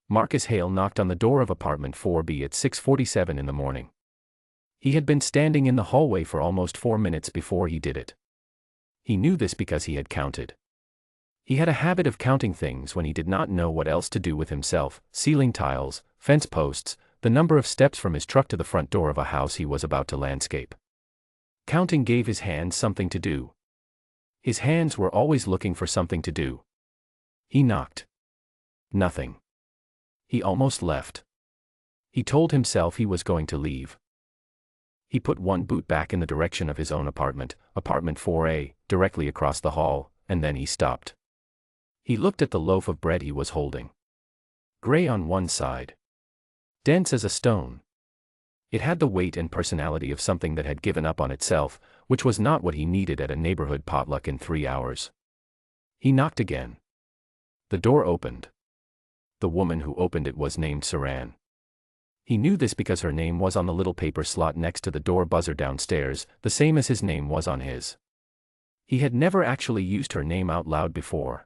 Marcus Hale knocked on the door of apartment 4B at 6:47 in the morning. He had been standing in the hallway for almost 4 minutes before he did it. He knew this because he had counted. He had a habit of counting things when he did not know what else to do with himself: ceiling tiles, fence posts, the number of steps from his truck to the front door of a house he was about to landscape. Counting gave his hands something to do. His hands were always looking for something to do. He knocked. Nothing. He almost left. He told himself he was going to leave. He put one boot back in the direction of his own apartment, apartment 4A, directly across the hall, and then he stopped. He looked at the loaf of bread he was holding. Gray on one side. Dense as a stone. It had the weight and personality of something that had given up on itself, which was not what he needed at a neighborhood potluck in 3 hours. He knocked again. The door opened. The woman who opened it was named Saran. He knew this because her name was on the little paper slot next to the door buzzer downstairs, the same as his name was on his. He had never actually used her name out loud before.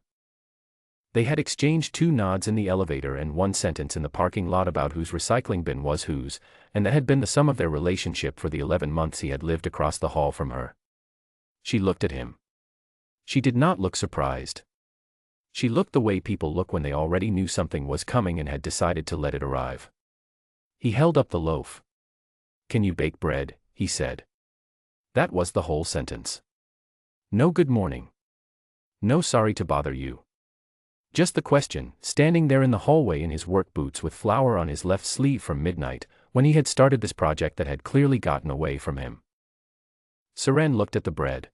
They had exchanged 2 nods in the elevator and 1 sentence in the parking lot about whose recycling bin was whose, and that had been the sum of their relationship for the 11 months he had lived across the hall from her. She looked at him. She did not look surprised. She looked the way people look when they already knew something was coming and had decided to let it arrive. He held up the loaf. "Can you bake bread?" he said. That was the whole sentence. No good morning. No sorry to bother you. Just the question, standing there in the hallway in his work boots with flour on his left sleeve from midnight, when he had started this project that had clearly gotten away from him. Saran looked at the bread.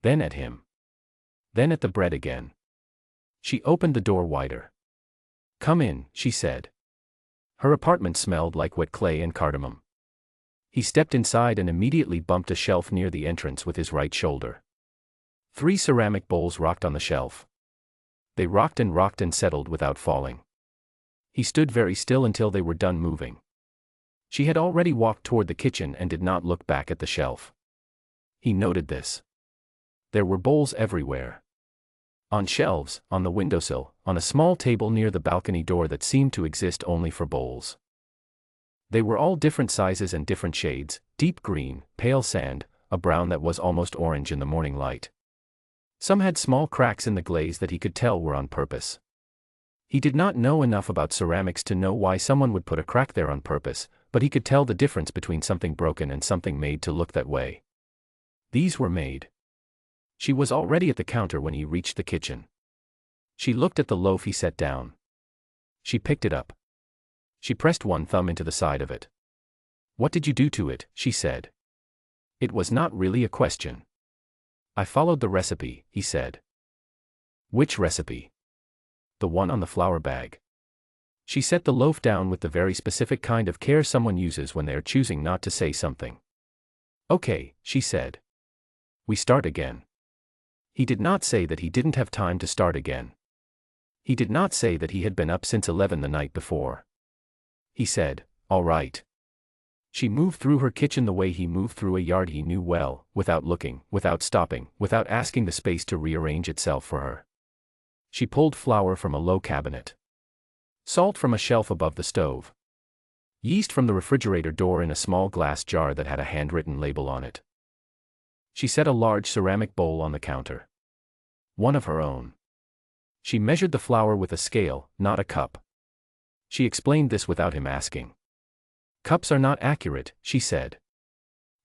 Then at him. Then at the bread again. She opened the door wider. "Come in," she said. Her apartment smelled like wet clay and cardamom. He stepped inside and immediately bumped a shelf near the entrance with his right shoulder. 3 ceramic bowls rocked on the shelf. They rocked and settled without falling. He stood very still until they were done moving. She had already walked toward the kitchen and did not look back at the shelf. He noted this. There were bowls everywhere. On shelves, on the windowsill, on a small table near the balcony door that seemed to exist only for bowls. They were all different sizes and different shades: deep green, pale sand, a brown that was almost orange in the morning light. Some had small cracks in the glaze that he could tell were on purpose. He did not know enough about ceramics to know why someone would put a crack there on purpose, but he could tell the difference between something broken and something made to look that way. These were made. She was already at the counter when he reached the kitchen. She looked at the loaf he set down. She picked it up. She pressed one thumb into the side of it. "What did you do to it?" she said. It was not really a question. "I followed the recipe," he said. "Which recipe?" "The one on the flour bag." She set the loaf down with the very specific kind of care someone uses when they are choosing not to say something. "Okay," she said. "We start again." He did not say that he didn't have time to start again. He did not say that he had been up since 11 the night before. He said, "All right." She moved through her kitchen the way he moved through a yard he knew well, without looking, without stopping, without asking the space to rearrange itself for her. She pulled flour from a low cabinet. Salt from a shelf above the stove. Yeast from the refrigerator door in a small glass jar that had a handwritten label on it. She set a large ceramic bowl on the counter. One of her own. She measured the flour with a scale, not a cup. She explained this without him asking. "Cups are not accurate," she said.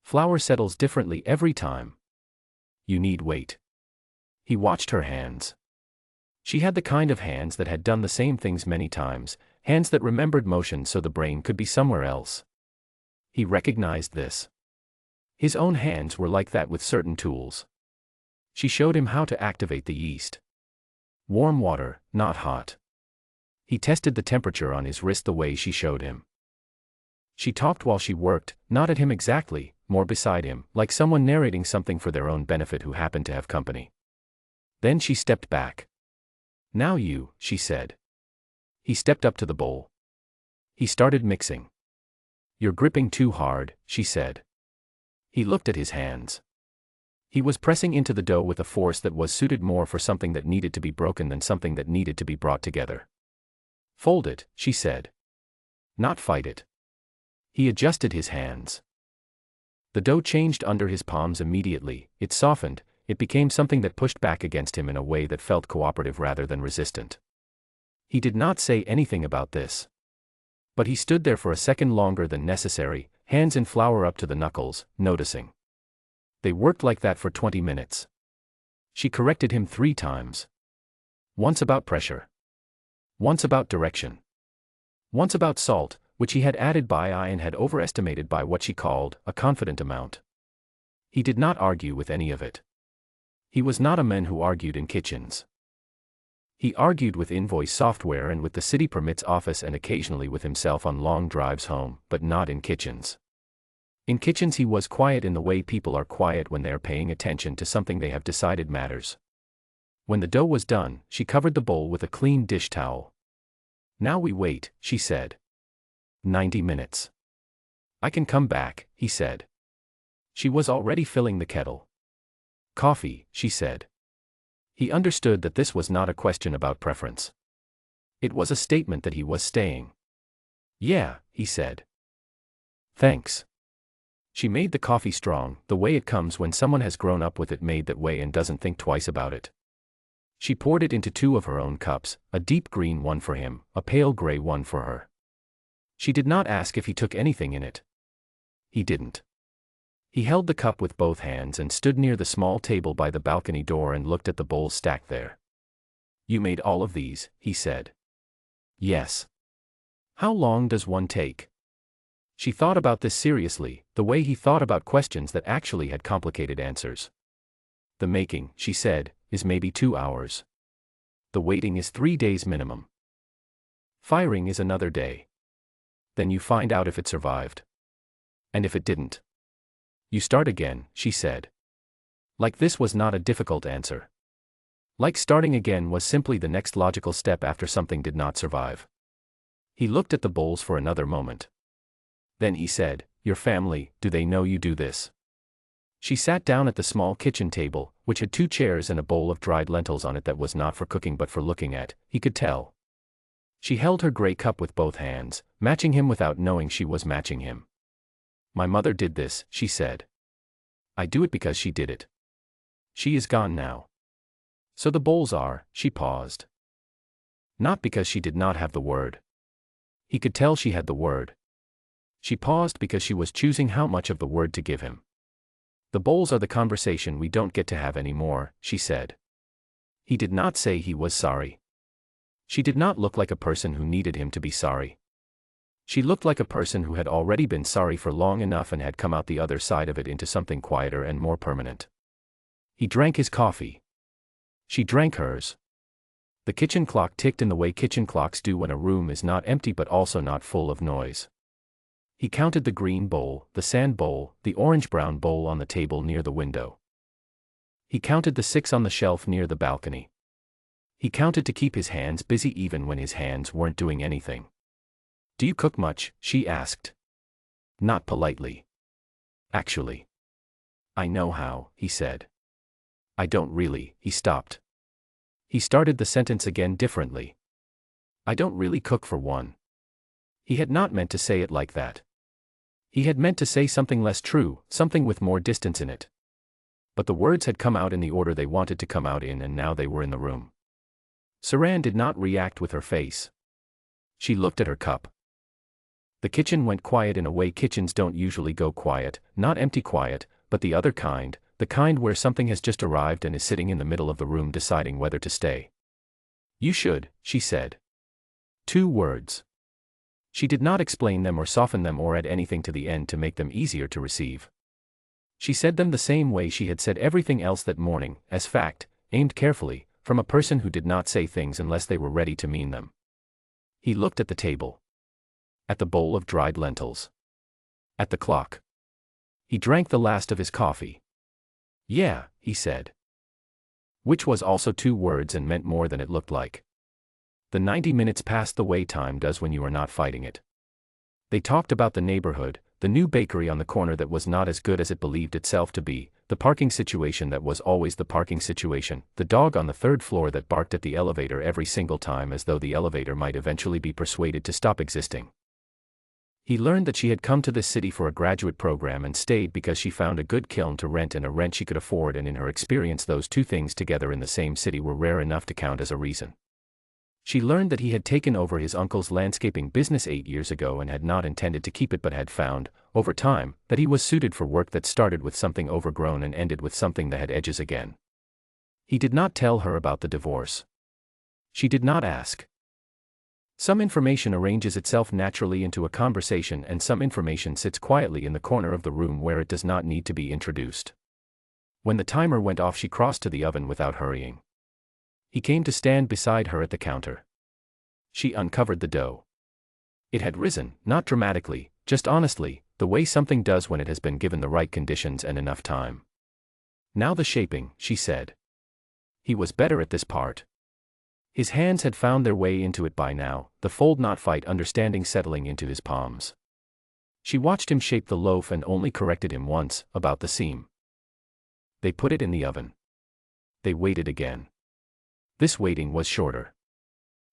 "Flour settles differently every time. You need weight." He watched her hands. She had the kind of hands that had done the same things many times, hands that remembered motion so the brain could be somewhere else. He recognized this. His own hands were like that with certain tools. She showed him how to activate the yeast. Warm water, not hot. He tested the temperature on his wrist the way she showed him. She talked while she worked, not at him exactly, more beside him, like someone narrating something for their own benefit who happened to have company. Then she stepped back. "Now you," she said. He stepped up to the bowl. He started mixing. "You're gripping too hard," she said. He looked at his hands. He was pressing into the dough with a force that was suited more for something that needed to be broken than something that needed to be brought together. Fold it, she said. Not fight it. He adjusted his hands. The dough changed under his palms immediately, it softened, it became something that pushed back against him in a way that felt cooperative rather than resistant. He did not say anything about this. But he stood there for a second longer than necessary, hands in flour up to the knuckles, noticing. They worked like that for 20 minutes. She corrected him 3 times. Once about pressure. Once about direction. Once about salt, which he had added by eye and had overestimated by what she called a confident amount. He did not argue with any of it. He was not a man who argued in kitchens. He argued with invoice software and with the city permits office and occasionally with himself on long drives home, but not in kitchens. In kitchens he was quiet in the way people are quiet when they are paying attention to something they have decided matters. When the dough was done, she covered the bowl with a clean dish towel. Now we wait, she said. 90 minutes. I can come back, he said. She was already filling the kettle. Coffee, she said. He understood that this was not a question about preference. It was a statement that he was staying. Yeah, he said. Thanks. She made the coffee strong, the way it comes when someone has grown up with it made that way and doesn't think twice about it. She poured it into 2 of her own cups, a deep green one for him, a pale gray one for her. She did not ask if he took anything in it. He didn't. He held the cup with both hands and stood near the small table by the balcony door and looked at the bowls stacked there. You made all of these, he said. Yes. How long does one take? She thought about this seriously, the way he thought about questions that actually had complicated answers. The making, she said, is maybe 2 hours. The waiting is 3 days minimum. Firing is another day. Then you find out if it survived. And if it didn't. You start again, she said. Like this was not a difficult answer. Like starting again was simply the next logical step after something did not survive. He looked at the bowls for another moment. Then he said, Your family, do they know you do this? She sat down at the small kitchen table, which had 2 chairs and a bowl of dried lentils on it that was not for cooking but for looking at, he could tell. She held her gray cup with both hands, matching him without knowing she was matching him. My mother did this, she said. I do it because she did it. She is gone now. So the bowls are, she paused. Not because she did not have the word. He could tell she had the word. She paused because she was choosing how much of the word to give him. The bowls are the conversation we don't get to have anymore, she said. He did not say he was sorry. She did not look like a person who needed him to be sorry. She looked like a person who had already been sorry for long enough and had come out the other side of it into something quieter and more permanent. He drank his coffee. She drank hers. The kitchen clock ticked in the way kitchen clocks do when a room is not empty but also not full of noise. He counted the green bowl, the sand bowl, the orange-brown bowl on the table near the window. He counted the 6 on the shelf near the balcony. He counted to keep his hands busy even when his hands weren't doing anything. Do you cook much? She asked. Not politely. Actually. I know how, he said. I don't really, he stopped. He started the sentence again differently. I don't really cook for one. He had not meant to say it like that. He had meant to say something less true, something with more distance in it. But the words had come out in the order they wanted to come out in and now they were in the room. Saran did not react with her face. She looked at her cup. The kitchen went quiet in a way kitchens don't usually go quiet, not empty quiet, but the other kind, the kind where something has just arrived and is sitting in the middle of the room deciding whether to stay. You should, she said. 2 words. She did not explain them or soften them or add anything to the end to make them easier to receive. She said them the same way she had said everything else that morning, as fact, aimed carefully, from a person who did not say things unless they were ready to mean them. He looked at the table. At the bowl of dried lentils. At the clock. He drank the last of his coffee. Yeah, he said. Which was also 2 words and meant more than it looked like. The 90 minutes passed the way time does when you are not fighting it. They talked about the neighborhood, the new bakery on the corner that was not as good as it believed itself to be, the parking situation that was always the parking situation, the dog on the third floor that barked at the elevator every single time as though the elevator might eventually be persuaded to stop existing. He learned that she had come to this city for a graduate program and stayed because she found a good kiln to rent and a rent she could afford, and in her experience those two things together in the same city were rare enough to count as a reason. She learned that he had taken over his uncle's landscaping business 8 years ago and had not intended to keep it, but had found, over time, that he was suited for work that started with something overgrown and ended with something that had edges again. He did not tell her about the divorce. She did not ask. Some information arranges itself naturally into a conversation, and some information sits quietly in the corner of the room where it does not need to be introduced. When the timer went off, she crossed to the oven without hurrying. He came to stand beside her at the counter. She uncovered the dough. It had risen, not dramatically, just honestly, the way something does when it has been given the right conditions and enough time. Now the shaping, she said. He was better at this part. His hands had found their way into it by now, the fold-not fight understanding settling into his palms. She watched him shape the loaf and only corrected him once, about the seam. They put it in the oven. They waited again. This waiting was shorter.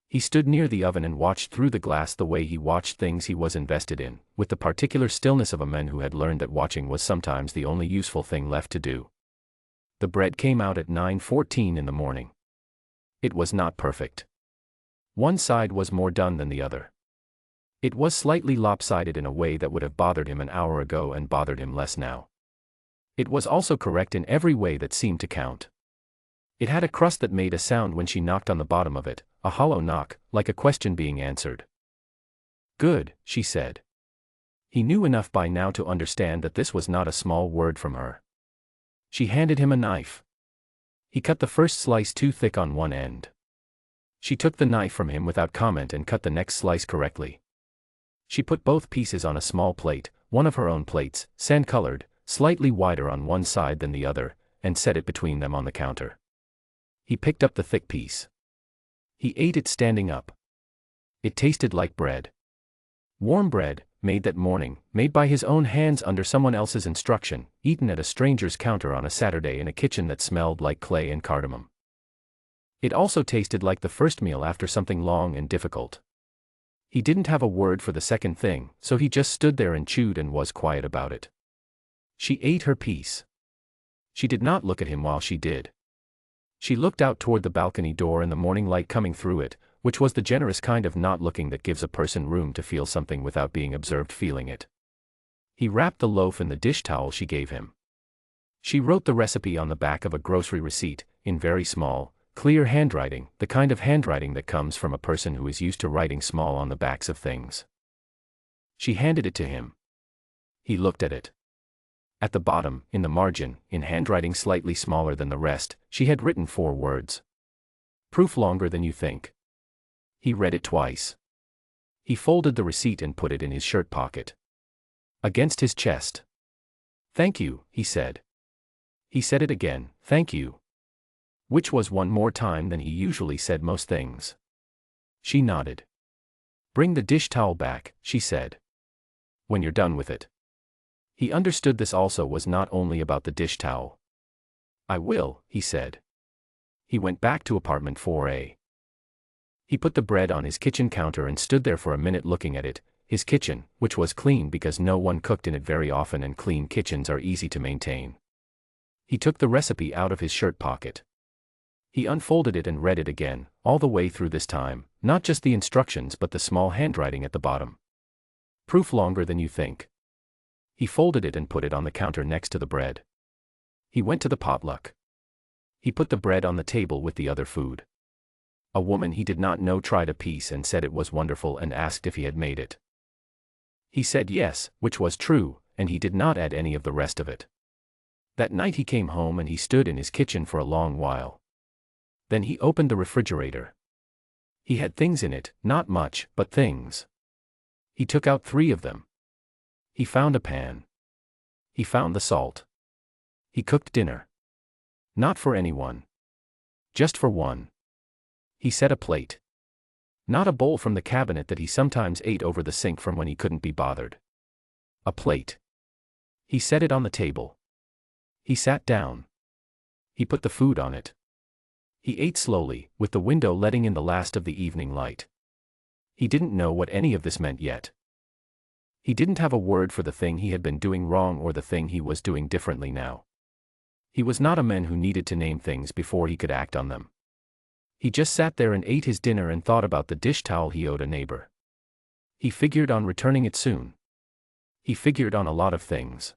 He stood near the oven and watched through the glass the way he watched things he was invested in, with the particular stillness of a man who had learned that watching was sometimes the only useful thing left to do. The bread came out at 9:14 in the morning. It was not perfect. One side was more done than the other. It was slightly lopsided in a way that would have bothered him an hour ago and bothered him less now. It was also correct in every way that seemed to count. It had a crust that made a sound when she knocked on the bottom of it, a hollow knock, like a question being answered. Good, she said. He knew enough by now to understand that this was not a small word from her. She handed him a knife. He cut the first slice too thick on one end. She took the knife from him without comment and cut the next slice correctly. She put both pieces on a small plate, one of her own plates, sand-colored, slightly wider on one side than the other, and set it between them on the counter. He picked up the thick piece. He ate it standing up. It tasted like bread. Warm bread, made that morning, made by his own hands under someone else's instruction, eaten at a stranger's counter on a Saturday in a kitchen that smelled like clay and cardamom. It also tasted like the first meal after something long and difficult. He didn't have a word for the second thing, so he just stood there and chewed and was quiet about it. She ate her piece. She did not look at him while she did. She looked out toward the balcony door and the morning light coming through it, which was the generous kind of not looking that gives a person room to feel something without being observed feeling it. He wrapped the loaf in the dish towel she gave him. She wrote the recipe on the back of a grocery receipt, in very small, clear handwriting, the kind of handwriting that comes from a person who is used to writing small on the backs of things. She handed it to him. He looked at it. At the bottom, in the margin, in handwriting slightly smaller than the rest, she had written 4 words. Proof longer than you think. He read it twice. He folded the receipt and put it in his shirt pocket. Against his chest. Thank you, he said. He said it again, thank you. Which was one more time than he usually said most things. She nodded. Bring the dish towel back, she said. When you're done with it. He understood this also was not only about the dish towel. I will, he said. He went back to apartment 4A. He put the bread on his kitchen counter and stood there for a minute looking at it, his kitchen, which was clean because no one cooked in it very often and clean kitchens are easy to maintain. He took the recipe out of his shirt pocket. He unfolded it and read it again, all the way through this time, not just the instructions but the small handwriting at the bottom. Proof longer than you think. He folded it and put it on the counter next to the bread. He went to the potluck. He put the bread on the table with the other food. A woman he did not know tried a piece and said it was wonderful and asked if he had made it. He said yes, which was true, and he did not add any of the rest of it. That night he came home and he stood in his kitchen for a long while. Then he opened the refrigerator. He had things in it, not much, but things. He took out 3 of them. He found a pan. He found the salt. He cooked dinner. Not for anyone. Just for one. He set a plate. Not a bowl from the cabinet that he sometimes ate over the sink from when he couldn't be bothered. A plate. He set it on the table. He sat down. He put the food on it. He ate slowly, with the window letting in the last of the evening light. He didn't know what any of this meant yet. He didn't have a word for the thing he had been doing wrong or the thing he was doing differently now. He was not a man who needed to name things before he could act on them. He just sat there and ate his dinner and thought about the dish towel he owed a neighbor. He figured on returning it soon. He figured on a lot of things.